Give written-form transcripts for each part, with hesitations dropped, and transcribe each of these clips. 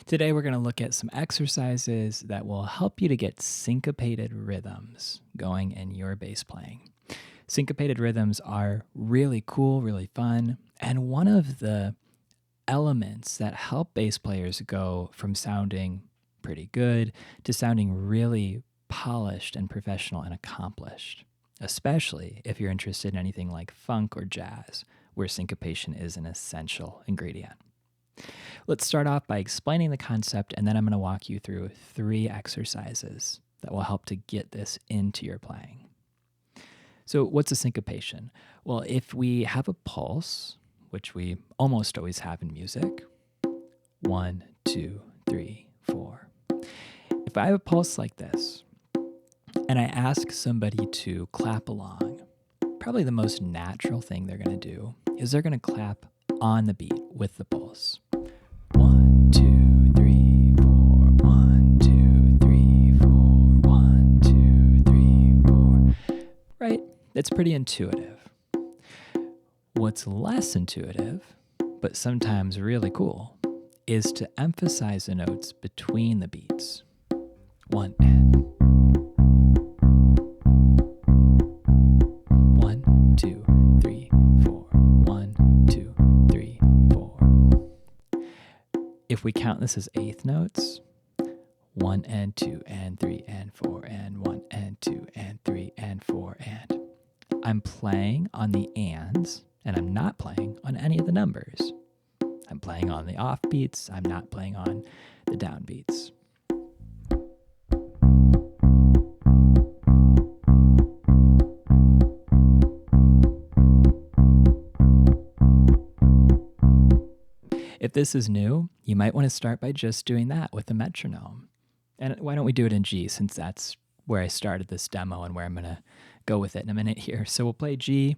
Today, we're going to look at some exercises that will help you to get syncopated rhythms going in your bass playing. Syncopated rhythms are really cool, really fun, and one of the elements that help bass players go from sounding pretty good to sounding really polished and professional and accomplished, especially if you're interested in anything like funk or jazz, where syncopation is an essential ingredient. Let's start off by explaining the concept, and then I'm going to walk you through 3 exercises that will help to get this into your playing. So what's a syncopation? Well, if we have a pulse, which we almost always have in music, 1, 2, 3, 4. If I have a pulse like this, and I ask somebody to clap along, probably the most natural thing they're going to do is they're going to clap on the beat with the pulse. 1, 2, 3, 4, 1, 2, 3, 4, 1, 2, 3, 4. Right? It's pretty intuitive. What's less intuitive, but sometimes really cool, is to emphasize the notes between the beats. 1 and 1, 2, 3, 4, 1, 2, 3, 4. If we count this as eighth notes, 1 and 2 and 3 and 4 and 1 and 2 and 3 and 4 and. I'm playing on the ands, and I'm not playing on any of the numbers. I'm playing on the off beats, I'm not playing on the down beats. If this is new, you might want to start by just doing that with a metronome. And why don't we do it in G, since that's where I started this demo and where I'm going to go with it in a minute here. So we'll play G,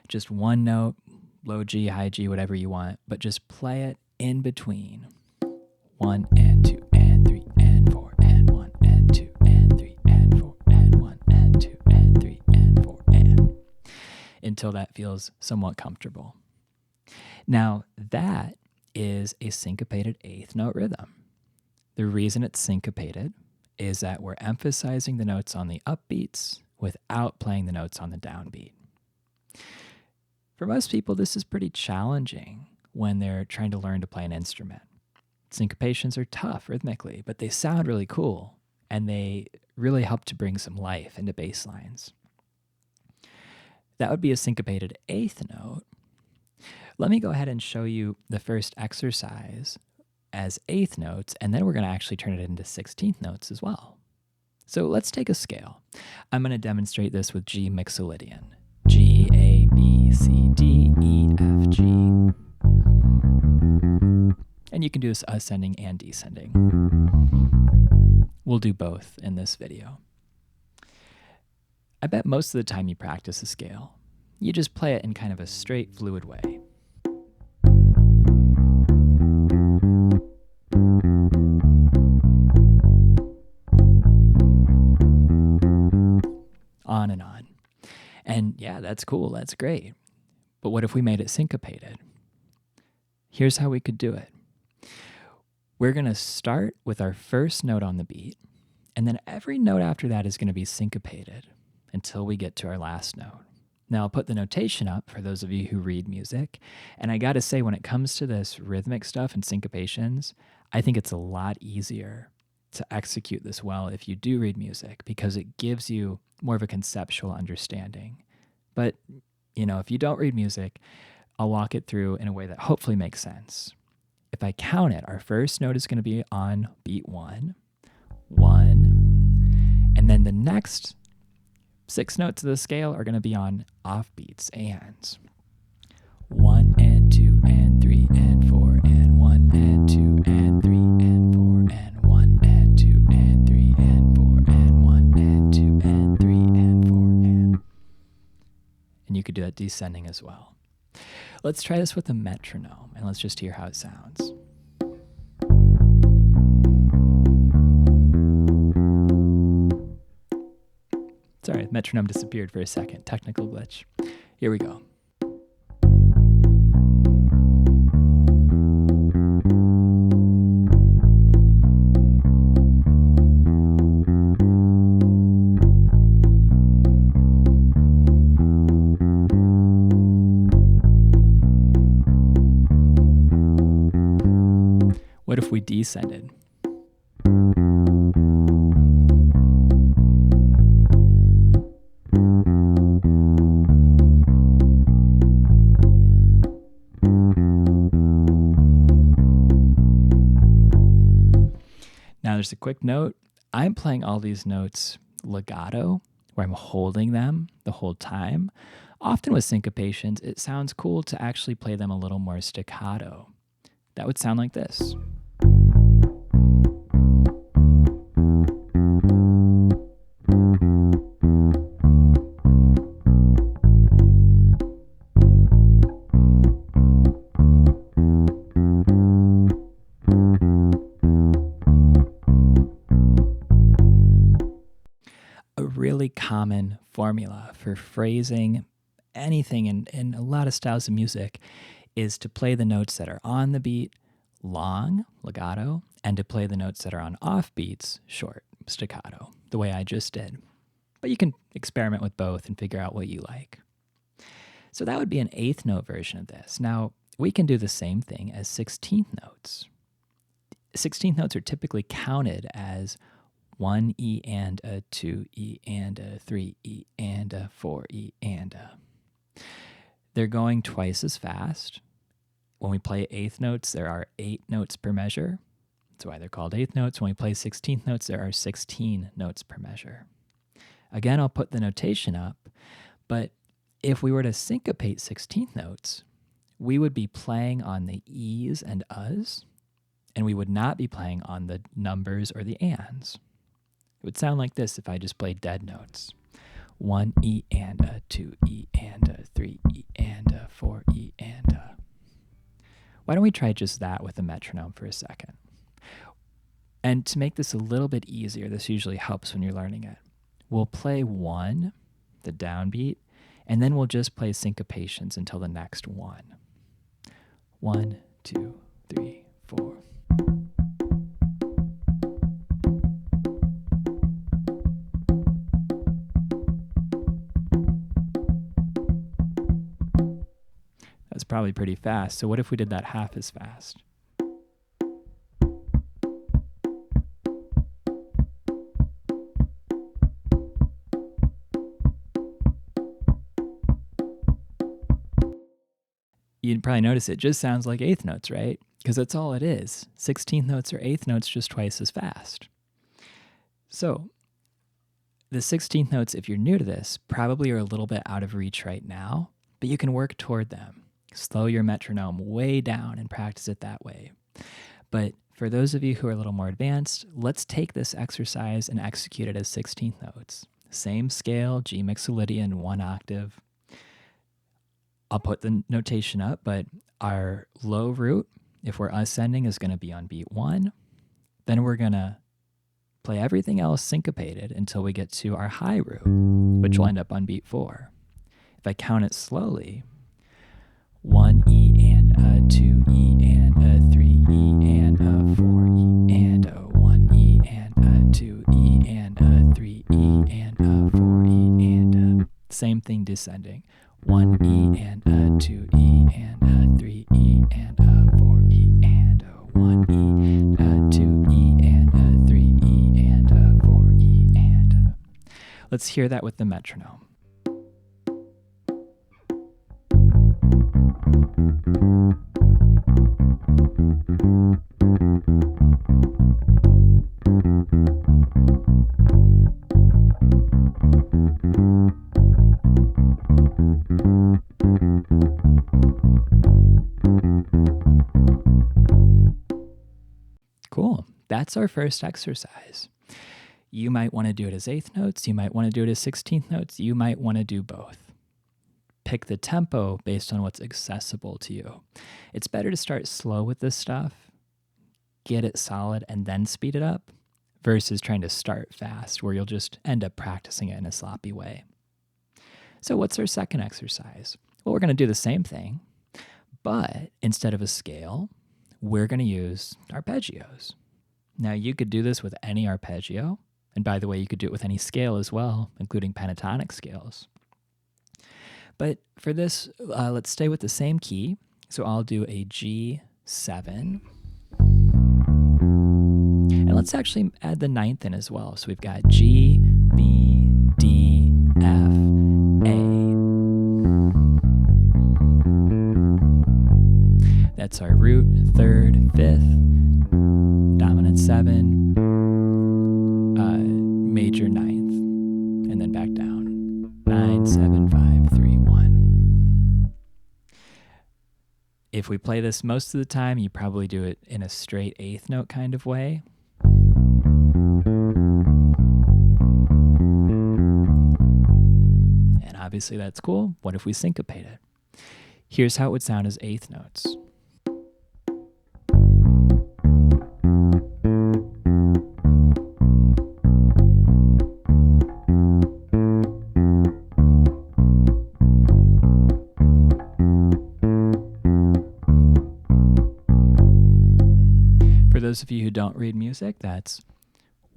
just one note, low G, high G, whatever you want, but just play it in between. 1 and 2 and 3 and 4 and 1 and 2 and 3 and 4 and 1 and 2 and 3 and 4 and, until that feels somewhat comfortable. Now that is a syncopated eighth note rhythm. The reason it's syncopated is that we're emphasizing the notes on the upbeats without playing the notes on the downbeat. For most people, this is pretty challenging when they're trying to learn to play an instrument. Syncopations are tough rhythmically, but they sound really cool, and they really help to bring some life into bass lines. That would be a syncopated eighth note. Let me go ahead and show you the first exercise as eighth notes, and then we're going to actually turn it into 16th notes as well. So let's take a scale. I'm going to demonstrate this with G Mixolydian. G, A, B, C, D, E, F, G. And you can do this ascending and descending. We'll do both in this video. I bet most of the time you practice a scale, you just play it in kind of a straight, fluid way. On and on. And yeah, that's cool, that's great. But what if we made it syncopated? Here's how we could do it. We're going to start with our first note on the beat, and then every note after that is going to be syncopated until we get to our last note. Now, I'll put the notation up for those of you who read music, and I got to say, when it comes to this rhythmic stuff and syncopations, I think it's a lot easier to execute this well if you do read music, because it gives you more of a conceptual understanding. But, if you don't read music, I'll walk it through in a way that hopefully makes sense. If I count it, our first note is going to be on beat 1, 1, and then the next 6 notes of the scale are going to be on off beats, ands. 1 and 2 and 3 and 4 and 1 and 2 and 3 and 4 and 1 and 2 and 3 and 4 and 1 and 2 and 3 and 4 and. And you could do that descending as well. Let's try this with a metronome, and let's just hear how it sounds. Sorry, the metronome disappeared for a second. Technical glitch. Here we go. What if we descended? Now there's a quick note. I'm playing all these notes legato, where I'm holding them the whole time. Often with syncopations, it sounds cool to actually play them a little more staccato. That would sound like this. A really common formula for phrasing anything in a lot of styles of music is to play the notes that are on the beat long, legato, and to play the notes that are on off beats short, staccato, the way I just did. But you can experiment with both and figure out what you like. So that would be an eighth note version of this. Now, we can do the same thing as 16th notes. 16th notes are typically counted as 1 E and a, 2 E and a, 3 E and a, 4 E and a. They're going twice as fast. When we play eighth notes, there are 8 notes per measure. That's why they're called eighth notes. When we play 16th notes, there are 16 notes per measure. Again, I'll put the notation up, but if we were to syncopate 16th notes, we would be playing on the E's and U's, and we would not be playing on the numbers or the ands. It would sound like this if I just played dead notes. 1 E and a, 2 E and a, 3 E and a, 4 E and a. Why don't we try just that with a metronome for a second? And to make this a little bit easier, this usually helps when you're learning it. We'll play 1, the downbeat, and then we'll just play syncopations until the next 1. 1, 2, 3, 4. That's probably pretty fast. So what if we did that half as fast? You'd probably notice it just sounds like eighth notes, right? Because that's all it is. 16th notes or eighth notes just twice as fast. So the 16th notes, if you're new to this, probably are a little bit out of reach right now, but you can work toward them. Slow your metronome way down and practice it that way. But for those of you who are a little more advanced, let's take this exercise and execute it as 16th notes. Same scale, G mixolydian, 1 octave. I'll put the notation up, but our low root, if we're ascending, is going to be on beat 1. Then we're going to play everything else syncopated until we get to our high root, which will end up on beat 4. If I count it slowly, 1 E and a, 2 E and a, 3 E and a, 4 E and a, 1 E and a, 2 E and a, 3 E and a, 4 E and a. Same thing descending. 1 E and a, 2 E and a, 3 E and a, 4 E and a, 1 E and a, 2 E and a, 3 E and a, 4 E and a. Let's hear that with the metronome. Cool. That's our first exercise. You might want to do it as eighth notes. You might want to do it as 16th notes. You might want to do both. Pick the tempo based on what's accessible to you. It's better to start slow with this stuff, get it solid, and then speed it up, versus trying to start fast where you'll just end up practicing it in a sloppy way. So what's our second exercise? Well, we're going to do the same thing, but instead of a scale, we're going to use arpeggios. Now, you could do this with any arpeggio, and by the way, you could do it with any scale as well, including pentatonic scales. But for this, let's stay with the same key. So I'll do a G7, let's actually add the ninth in as well. So we've got G, B, D, F, A. That's our root, third, fifth, dominant 7, major ninth, and then back down. 9, 7, 5, 3, 1. If we play this most of the time, you probably do it in a straight eighth note kind of way. And obviously that's cool. What if we syncopate it? Here's how it would sound as eighth notes. For those of you who don't read music, that's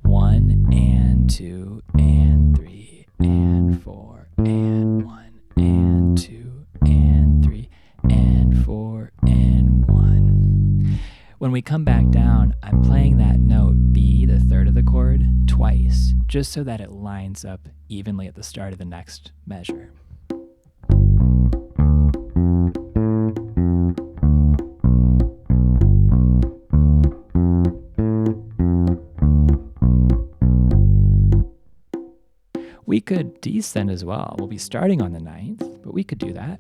1 and 2 and 3 and 4 and 1 and 2 and 3 and 4 and 1. When we come back down, I'm playing that note B, the third of the chord, twice, just so that it lines up evenly at the start of the next measure. We could descend as well. We'll be starting on the ninth, but we could do that.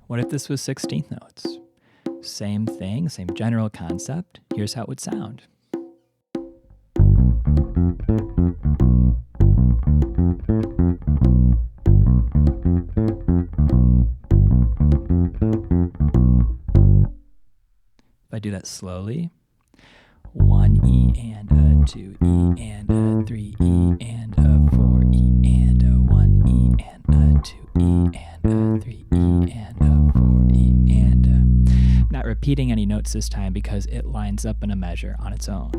What if this was 16th notes? Same thing, same general concept. Here's how it would sound. If I do that slowly, 1 E and a 2 E and a 3 E and a 4 E and a 1 E and a 2 E and a 3 E and a 4 E and a... Not repeating any notes this time because it lines up in a measure on its own.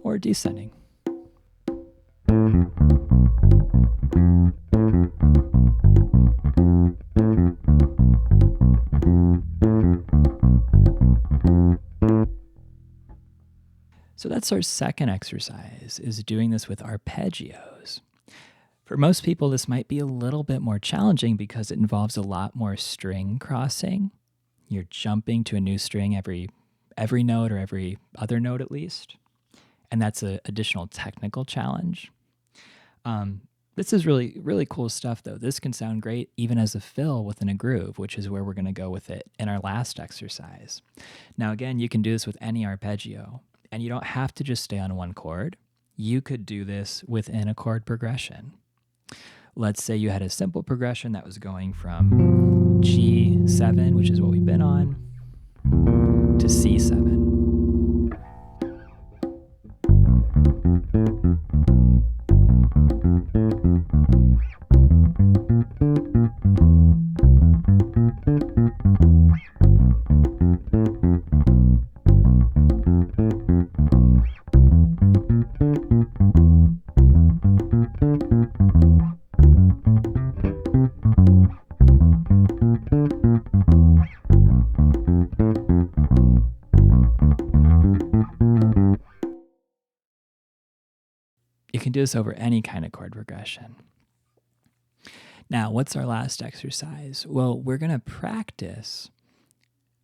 Or descending. So that's our second exercise, is doing this with arpeggios. For most people, this might be a little bit more challenging because it involves a lot more string crossing. You're jumping to a new string every note or every other note at least. And that's an additional technical challenge. This is really, really cool stuff, though. This can sound great even as a fill within a groove, which is where we're going to go with it in our last exercise. Now, again, you can do this with any arpeggio, and you don't have to just stay on one chord. You could do this within a chord progression. Let's say you had a simple progression that was going from G7, which is what we've been on, to C7. You can do this over any kind of chord progression. Now, what's our last exercise? Well, we're going to practice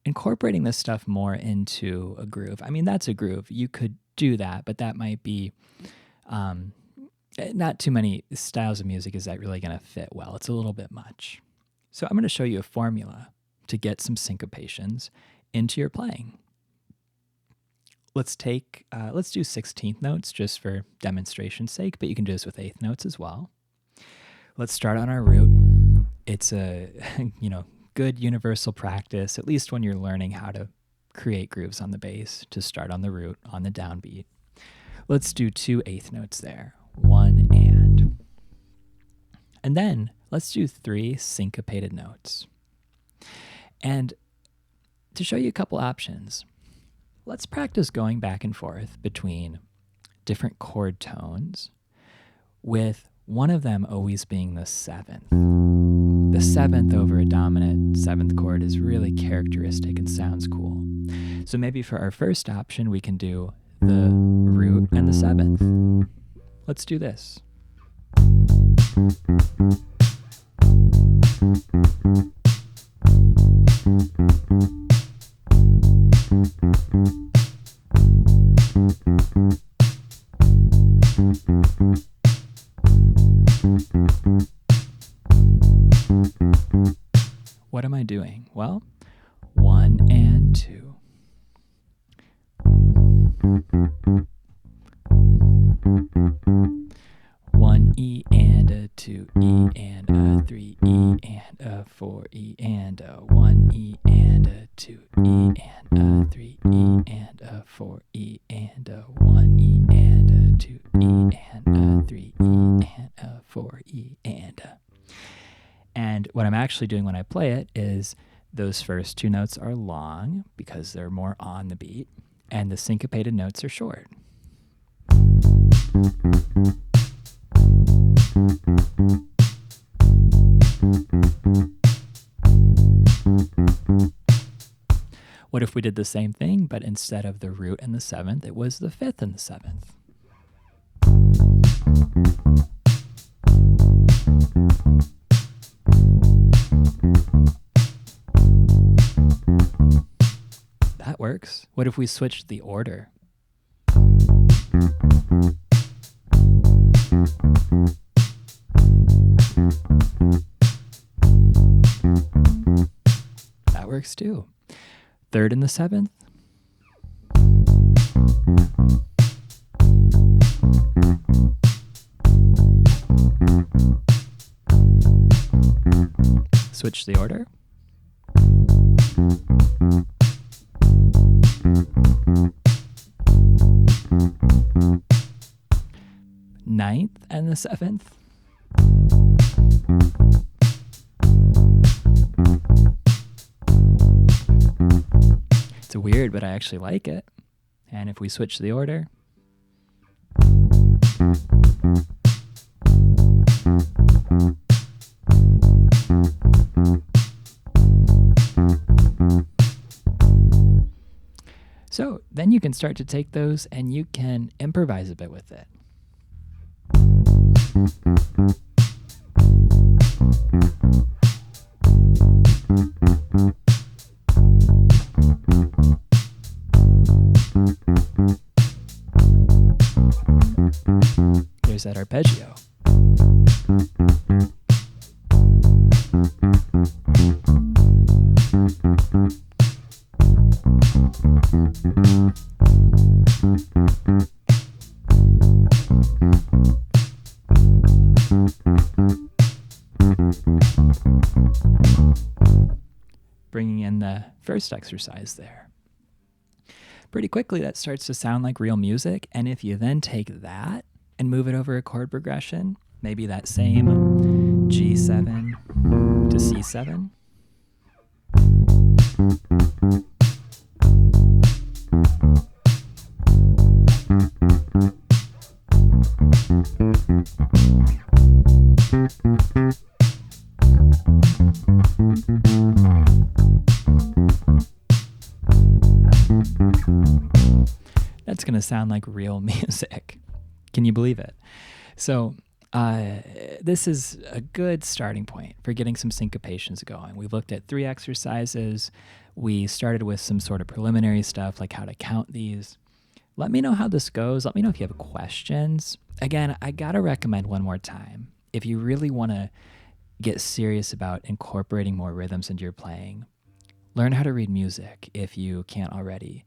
incorporating this stuff more into a groove. I mean, that's a groove. You could do that, but that might be not too many styles of music is that really going to fit well. It's a little bit much. So I'm going to show you a formula to get some syncopations into your playing. Let's do 16th notes just for demonstration's sake, but you can do this with 8th notes as well. Let's start on our root. It's a good universal practice, at least when you're learning how to create grooves on the bass, to start on the root, on the downbeat. Let's do 2 8th notes there. 1 and. And then let's do 3 syncopated notes. And to show you a couple options, let's practice going back and forth between different chord tones, with one of them always being the 7th. The 7th over a dominant 7th chord is really characteristic and sounds cool. So maybe for our first option, we can do the root and the 7th. Let's do this. What am I doing? Well, 1 and 2. One E and a 2 E and a 3 E and a 4 E and a 1 E and a 2 E and a 3 E and a 4 E and a 1 E and a 2 E and a 3 E and a 4 E and a. And what I'm actually doing when I play it is those first 2 notes are long because they're more on the beat, and the syncopated notes are short. What if we did the same thing, but instead of the root and the 7th, it was the 5th and the 7th? That works. What if we switched the order? That works too. 3rd and the 7th. Switch the order. Ninth and the 7th. It's weird, but I actually like it. And if we switch the order. So then you can start to take those and you can improvise a bit with it. There's that arpeggio. Bringing in the first exercise there. Pretty quickly, that starts to sound like real music. And if you then take that and move it over a chord progression, maybe that same G7 to C7. That's going to sound like real music. Can you believe it? So this is a good starting point for getting some syncopations going. We've looked at 3 exercises. We started with some sort of preliminary stuff like how to count these. Let me know how this goes. Let me know if you have questions. Again, I got to recommend one more time, if you really want to get serious about incorporating more rhythms into your playing, learn how to read music if you can't already.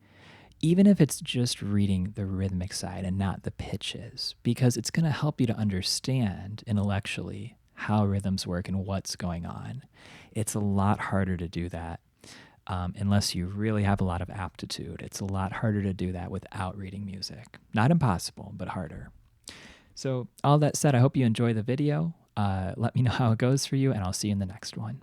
Even if it's just reading the rhythmic side and not the pitches, because it's going to help you to understand intellectually how rhythms work and what's going on. It's a lot harder to do that unless you really have a lot of aptitude. It's a lot harder to do that without reading music. Not impossible, but harder. So all that said, I hope you enjoy the video. Let me know how it goes for you, and I'll see you in the next one.